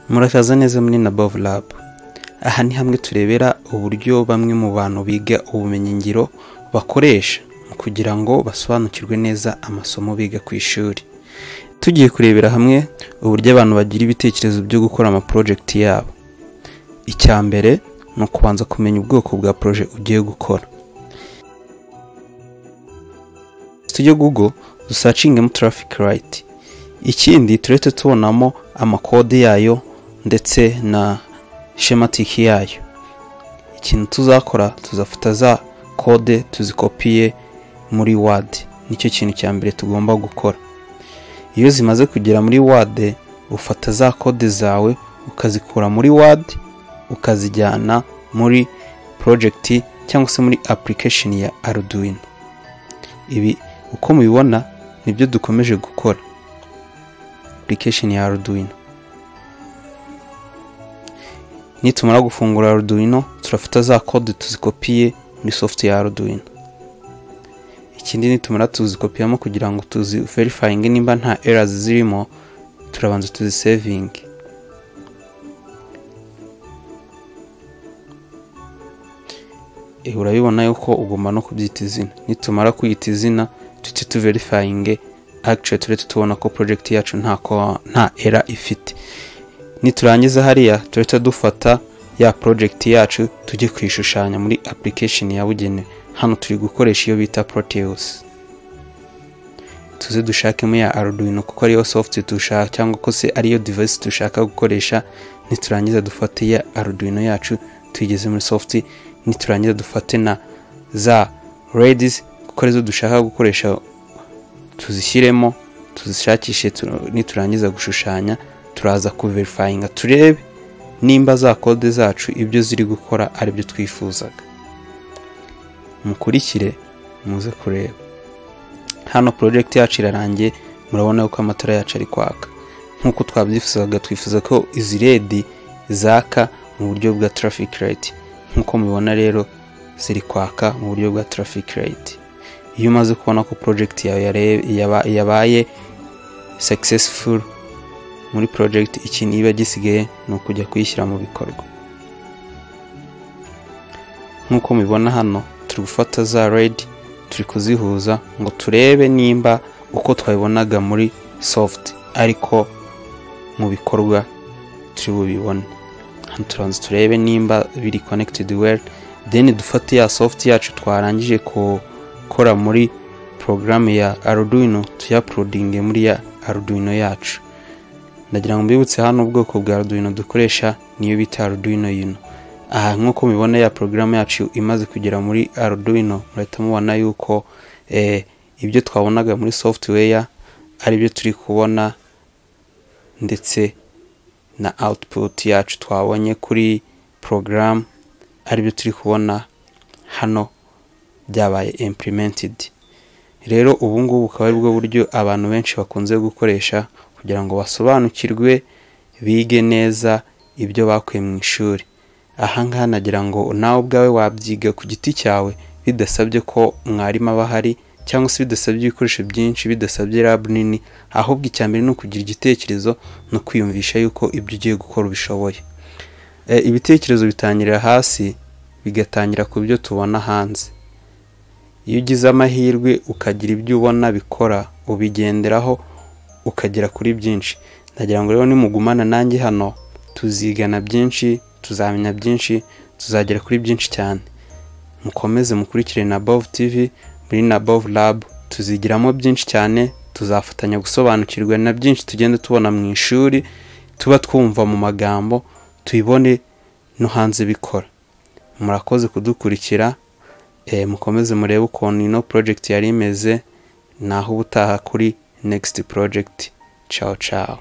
Murakaza neza muri Niba Lab. Aha ni hamwe turebera uburyo bamwe mu bantu biga ubumenyingiro bakoresha kugira ngo basobanukirwe neza amasomo biga ku ishuri. Tugiye kurebera hamwe uburyo abantu bagira ibitekerezo byo gukora ama project yabo. Icya mbere no kubanza kumenya ubwoko bwa project ugiye gukora. Tujye Google dusearchingemo traffic light. Ikindi turete tubonamo amakode yayo ndetse na schematic yayo. Ikintu tuzakora tuzafata za kode tuzikopiye muri Word. Nicyo kintu cya mbere tugomba gukora. Iyo zimaze kugera muri Word ufata za kode zawe ukazikura muri Word ukazijyana muri project cyangwa se muri application ya Arduino. Ibi uko mubibona nibyo dukomeje gukora. Application ya Arduino. Nitumara gufungura Arduino turafata za code tuzikopiye muri software ya Arduino. Ikindi nitumara tuzikopiyamo kugira ngo tuzi verifying nimba nta errors zirimo turabanza tuzisaving. Urabibona yuko ugomba no kubyita izina. Nitumara kuyita izina tuti tu verifying actually turete tubona ko project yacu nta error ifite. Niturangiza hariya turete dufata ya project yacu tujye kwishushanya muri application yabugenewe. Hano turi gukoresha iyo bita Proteus. Tuze dushakemo ya Arduino kuko ariyo software dushaka cyangwa ko se ariyo device dushaka gukoresha. Niturangiza dufate ya Arduino yacu tuyigeze muri software. Niturangiza dufate na za readies kuko arizo dushaka gukoresha tuzishyiremo tuzishakishe. Niturangiza gushushanya turaza ku verifying turebe nimba za code zacu ibyo ziri gukora ari byo twifuzaga. Mukurikire muze kureba. Hano project yacu irarangiye. Murabona uko amatara yacu ari kwaka nkuko twabyifuzaga. Twifuza ko izi LED zaka mu buryo bwa traffic light. Nkuko mubibona rero ziri kwaka mu buryo bwa traffic light. Iyo umaze kubona ko project yawe yabaye successful muri project, iki niba gisigaye no kujya kuyishyira mu bikorwa. Nkuko mubibona hano turi gufata za red turi kuzihuza ngo turebe nimba uko twabibonaga muri soft ariko mu bikorwa turi bubibone. Hano turanze turebe nimba biri connected well, then dufate ya soft yacu twarangije gukora muri program ya Arduino tuyaploadinge muri ya Arduino yacu. Ndagira ngo mbibutse hano ubwoko bwa Arduino dukoresha niyo bita Arduino yino. Aha nkuko mubibona ya program yacu imaze kugera muri Arduino, murahita mubona yuko ibyo twabonaga muri software ari byo turi kubona ndetse na output yacu twabonye kuri program ari byo turi kubona hano byabaye implemented. Rero ubu ngubu ukaba ari bwo buryo abantu benshi bakunze gukoresha kugira ngo basobanukirwe bige neza ibyo bakuye mu ishuri. Aha ngaha nagira ngo nawe ubwawe wabyiga ku giti cyawe bidasabye ko mwarimu aba ahari cyangwa se bidasabye ibikoresho byinshi, bidasabye lab nini. Ahubwo icyambere no kugira igitekerezo no kwiyumvisha yuko ibyo ugiye gukora ubishoboye. Ibitekerezo bitangirira hasi bigatangira ku byo tubona hanze. Iyo ugize amahirwe ukagira ibyo ubona bikora ubigenderaho ukagera kuri byinshi. Ndagira ngo rero nimugumana nanjye hano tuzigana byinshi, tuzamenya byinshi, tuzagera kuri byinshi cyane. Mukomeze mukurikire Niba TV muri Niba Lab. Tuzigiramo byinshi cyane, tuzafatanya gusobanukirwa na byinshi tugenda tubona mu ishuri tuba twumva mu magambo tuyibone no hanze bikora. Murakoze kudukurikira. Mukomeze murebe ukuntu ino project yari imeze. Naho ubutaha kuri next project. Ciao ciao.